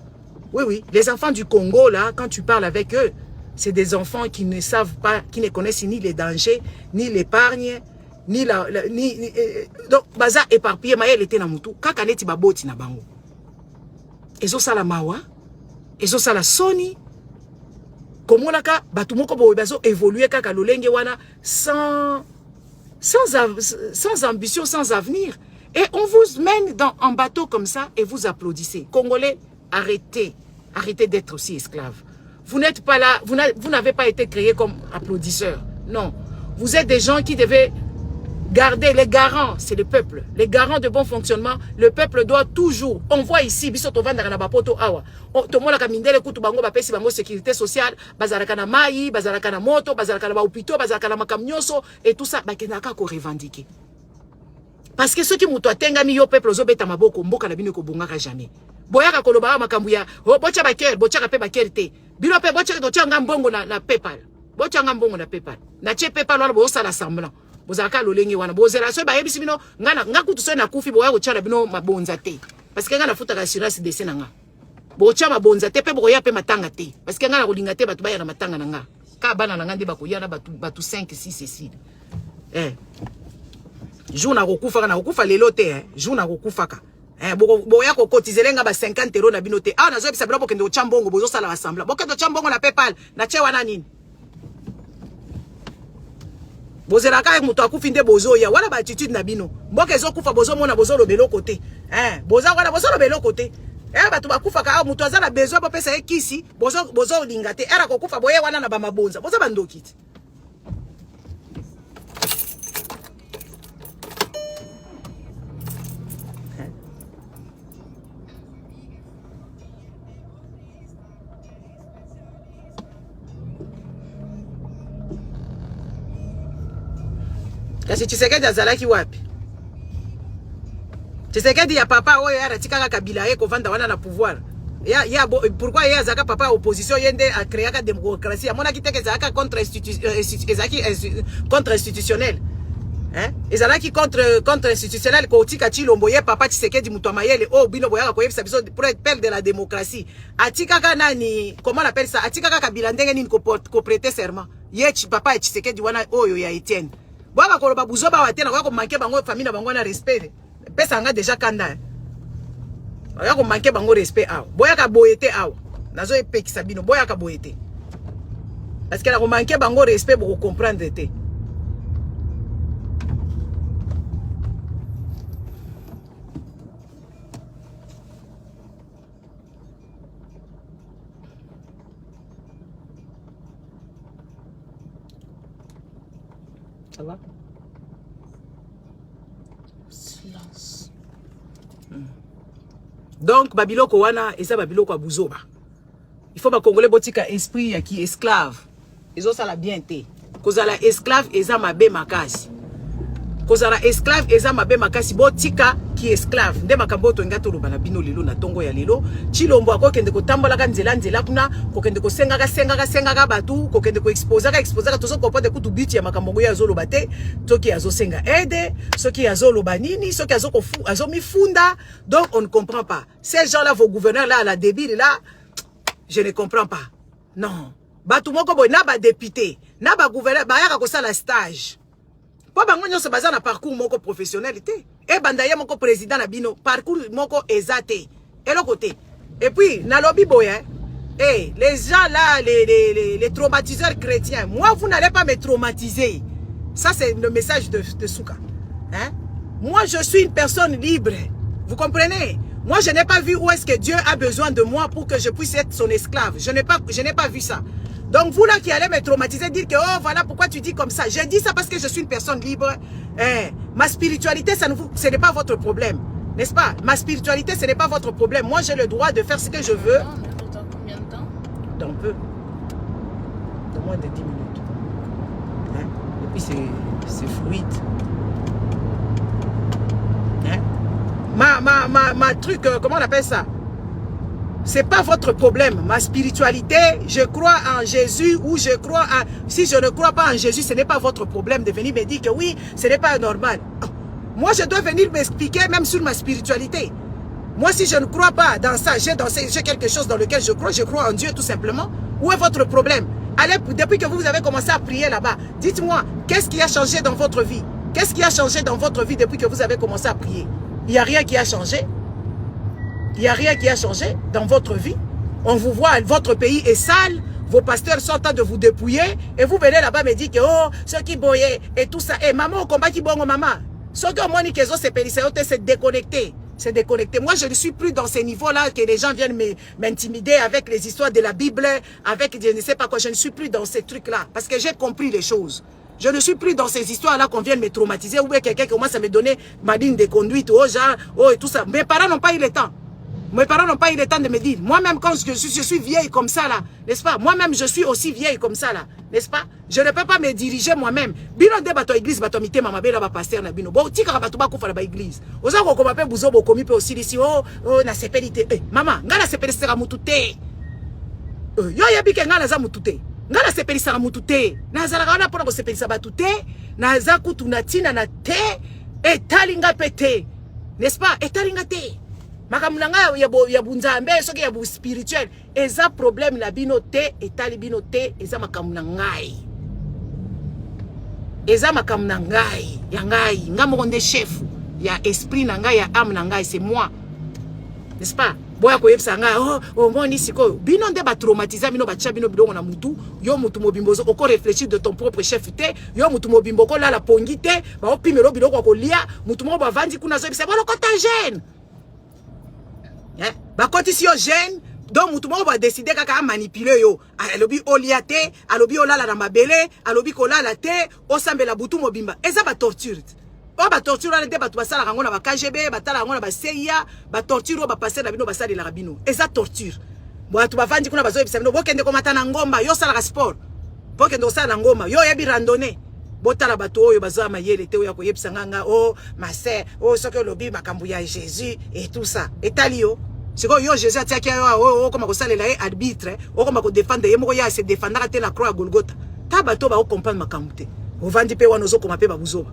Oui, oui, les enfants du Congo, là, quand tu parles avec eux, c'est des enfants qui ne savent pas, qui ne connaissent ni les dangers, ni l'épargne, ni donc, baza éparpillé, maël était na mutu, kakaneti baboti na bango. Ezo sala mawa, ezo sala soni, comment naka batumoko bo bazo évoluer kaka lolenge wana sans ambition, sans avenir. Et on vous mène en bateau comme ça et vous applaudissez. Congolais, arrêtez d'être aussi esclaves. Vous n'êtes pas là, vous n'avez pas été créés comme applaudisseurs. Non, vous êtes des gens qui devaient garder les garants, c'est le peuple. Les garants de bon fonctionnement, le peuple doit toujours. On voit ici, bisoto vanda na bapoto awa. To mona ka mindele kutu bango ba pesi bango sécurité sociale, bazalaka na mai, bazalaka na moto, bazalaka na ba hôpitaux, bazalaka na makamnyoso et tout ça, ba kenaka ko revendiquer. Parce que ceux qui muto atengami yo peuple ozobeta maboko mboka na bino ko bongaka jamais. Boyaka koloba makambu ya, bocha baker, bocha ka pe baker te. Bino pe bocha to tianga mbongo na PayPal. Bocha mbongo na PayPal. Na che PayPal wala bo sala semblant. Bozaka lolenge wana bozela so ba yebisi bino nga kutu so na kufi boya ko tchala bino mabonza te parce que nga na futa assurance de senanga bo tcha mabonza te pe boya pe matanga te parce que nga na kolinga te batu baya na matanga nanga ka bana nanga nde bakoya na batu 5 6 6 jour na kokufa na kokufa lelo te jour na kokufa ka boya ko kotizelenga ba 50 € na bino te na zo bisa bino bokende o chambongo bozo sala assemblée bokende o chambongo na PayPal na che wana nini. Bozela ka muto akufi nde bozo ya wala ba attitude na bino mboka ezo kufa bozo mona bozo lobelo côté boza wala bozo lobelo côté batu bakufa ka muto azala besoin bo pesa ekisi bozo linga te era ko kufa boye wana na ba mabonza boza bandoki ti Kasi Tshisekedi azalaki wapi? Tshisekedi ya papa oyo aratikaka Kabila ye kovanda wana na pouvoir. Pourquoi ye azaka papa opposition yende a créer la démocratie? Amona kiteke zaka contre institutionnel. Ezalaki contre institutionnel ko tika Chilombo ye papa Tshisekedi muto mayele bino boyaka ko yebisa biso pour être père de la démocratie. Atikaka nani, comment on appelle ça? Atikaka Kabila ndenge nini ko prêter serment. Ye papa Tshisekedi wana oyo ya Etienne. Baba koloba buzoba watena kwa ko manquer bango famille na bango na respect. Pesa nga déjà kanda. Oya ko manquer bango respect aw. Boya ka boyete aw. Nazo epekisa bino boya ka boyete. Parce que la ko manquer bango respect pour comprendre te. Ça va? Silence. Donc, Babiloko wana, et ça Babiloko à Bouzoba. Il faut que les Congolais botika esprit qui esclave. Ils ont ça la bien té. Cause la esclave, ils ont ma bé makasi. kozala esclave eza mabe makasi botika ki esclave nde makambo to ngato lo bana bino lelo na tongo ya lelo chilombo akokende kotambola ka nzela kuna kokende kosenga batu kokende ko exposer ka tozo comprendre kutu biti ya makambo ngoya azoloba te toki azosenga aide soki azoloba nini soki azomifunda. Donc on ne comprend pas ces gens là, vos gouverneurs là, la débile là, je ne comprends pas. Non, batu moko boy na ba député na ba gouverneur ba yaka ko sala stage po bango nyonso baza na parcours moko professionnel te e banda ye moko président na bino parcours moko ezate eloko te. Et puis na lobby boy les gens là, les traumatiseurs chrétiens, moi vous n'allez pas me traumatiser. Ça c'est le message de Souka, hein? Moi je suis une personne libre, vous comprenez? Moi je n'ai pas vu où est-ce que Dieu a besoin de moi pour que je puisse être son esclave. Je n'ai pas vu ça. Donc vous là qui allez me traumatiser, dire que oh voilà pourquoi tu dis comme ça. J'ai dit ça parce que je suis une personne libre. Ma spiritualité, ce n'est pas votre problème. N'est-ce pas? Ma spiritualité, ce n'est pas votre problème. Moi j'ai le droit de faire ce que je veux. Dans combien de temps? Dans peu. Dans moins de 10 minutes. Hein? Et puis c'est fluide. Hein? Ma truc, comment on appelle ça? C'est pas votre problème. Ma spiritualité, je crois en Jésus ou je crois en... Si je ne crois pas en Jésus, ce n'est pas votre problème de venir me dire que oui, ce n'est pas normal. Moi, je dois venir m'expliquer même sur ma spiritualité. Moi, si je ne crois pas dans ça, j'ai quelque chose dans lequel je crois en Dieu tout simplement. Où est votre problème? Allez, depuis que vous avez commencé à prier là-bas, dites-moi, qu'est-ce qui a changé dans votre vie? Qu'est-ce qui a changé dans votre vie depuis que vous avez commencé à prier? Il n'y a rien qui a changé. Il n'y a rien qui a changé dans votre vie. On vous voit, votre pays est sale, vos pasteurs sont en train de vous dépouiller, et vous venez là-bas me dire que, oh, ceux qui boyaient, et tout ça, et maman, au combat qui bongo maman. Ceux qui ont montré qu'ils ont c'est déconnecté. C'est déconnecté. Moi, je ne suis plus dans ces niveaux-là que les gens viennent m'intimider avec les histoires de la Bible, avec je ne sais pas quoi. Je ne suis plus dans ces trucs-là, parce que j'ai compris les choses. Je ne suis plus dans ces histoires-là qu'on vient me traumatiser, ou bien quelqu'un qui commence à me donner ma ligne de conduite, oh, genre, oh, et tout ça. Mes parents n'ont pas eu le temps. Mes parents n'ont pas eu le temps de me dire. Moi-même, quand je suis vieille comme ça, là, n'est-ce pas? Moi-même, je suis aussi vieille comme ça, là, n'est-ce pas? Je ne peux pas me diriger moi-même. Bino de bato église, bato mité, mama bela ba pasteur na bino. Bon, tika bato ba kufa na ba église. Oza ko koma pe buzo bo komi pe aussi ici. Oh, na sepelité. Maman, nga na sepelité sera mutute. Yo yebi ke nga na za mutute. Nga na sepelité sera mutute. Na za la na pona ko sepelité ba tute. Na za kutu na tina na te. Etalinga pete. N'est-ce pas? Etalinga te. Makamulanga ya bunzambe soki ya bu spirituel eza problème la bino te etali bino te eza makamulanga eza makamulanga ya ngai ngamo nde chef ya esprit na ngai ya âme na ngai c'est moi, n'est-ce pas? Boya ko yebsa ngai oh moni siko bino nde ba traumatiser bino ba tcha bino bidongo na mutu yo mutu mobimbozo oko réfléchir de ton propre chef te yo mutu mobimbo ko la pongi te ba opimelo bidongo ko lia mutu mo ba vandi kuna zo bisa bolo ko ta jeune. Bah quand ici au jeune, donc tout le monde va décider qu'à manipuler yo. Alobi oliate, alobi olala na mabele, alobi kola la te, osambe la butu mobimba. Et ça va torture. Ba torture la te ba tu basala rango na ba KGB, ba tala rango na ba CIA, ba torture ba passer na bino ba sala la rabino. Et ça torture. Bo tu ba vandi kuna bazo ebisa bino bo kende komata na ngomba, yo sala sport. Bo kende sala na ngomba, yo yebi randonnée. Botala bato oyo baza mayele te oya ko yebisa nganga oh ma sœur oh soki lobi makambu ya Jésus et tout ça etali yo siko yo Jésus atiaki yo oh koma ko salela e arbitre oh koma ko défendre ye moko ya se défendre te la croix à Golgotha ta bato ba ko comprendre makambu te ovandi pe wana ozo koma pe babuzoba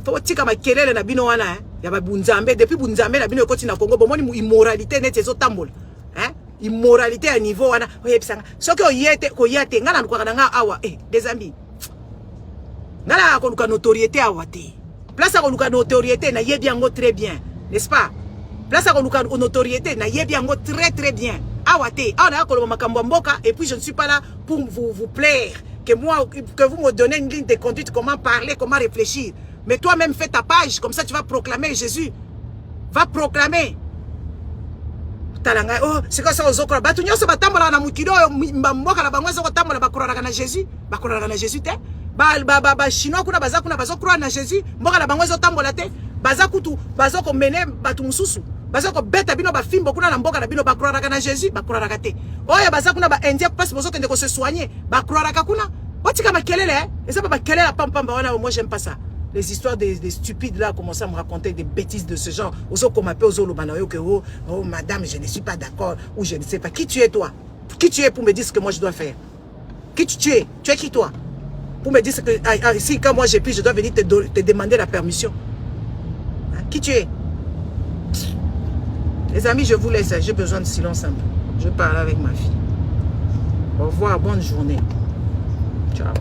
to tika makelele na bino wana ya babunzambe depuis bunzambe na bino ekoti na Congo bomoni immoralité net ezo tambola immoralité à niveau wana oyebisanga soki oyete ko yate ngana lukwaka na nga awa des amis ngala ko luka notoriété awate place ko luka notoriété na yebi yango très bien, n'est-ce pas? Place ko luka notoriété na yebi yango très bien awate ana ko makambo mboka. Et puis je ne suis pas là pour vous plaire que vous me donnez une ligne de conduite, comment parler, comment réfléchir. Mais toi-même fais ta page, comme ça tu vas proclamer Jésus. Va proclamer. Talanga oh c'est quoi ça ozokora batu nyonso batambola na mukilo mboka na bango zo kotambola bakoraka na Jésus, bakoraka na Jésus te. Ba chinois kuna baza croire na Jésus mboka na bango zo tambola te baza kutu baza ko mene batu mususu baza ko beta bino ba fimbo kuna na mboka na bino ba croire na Jésus ba croire te oya baza kuna ba indien passe bozo kende ko se soigner ba croire kuna otika makelele eza ba kelele pam wana. Moi j'aime pas ça. Les histoires des stupides là commencent à me raconter des bêtises de ce genre. Oso qu'on m'appelle Oso Lobanayo que oh madame, je ne suis pas d'accord ou je ne sais pas. Qui tu es toi? Qui tu es pour me dire ce que moi je dois faire? Qui tu es? Tu es qui toi? Pour me dire ce que si quand moi j'ai pris, je dois venir te demander la permission. Hein? Qui tu es? Les amis, je vous laisse. J'ai besoin de silence un peu. Je parle avec ma fille. Au revoir, bonne journée. Ciao.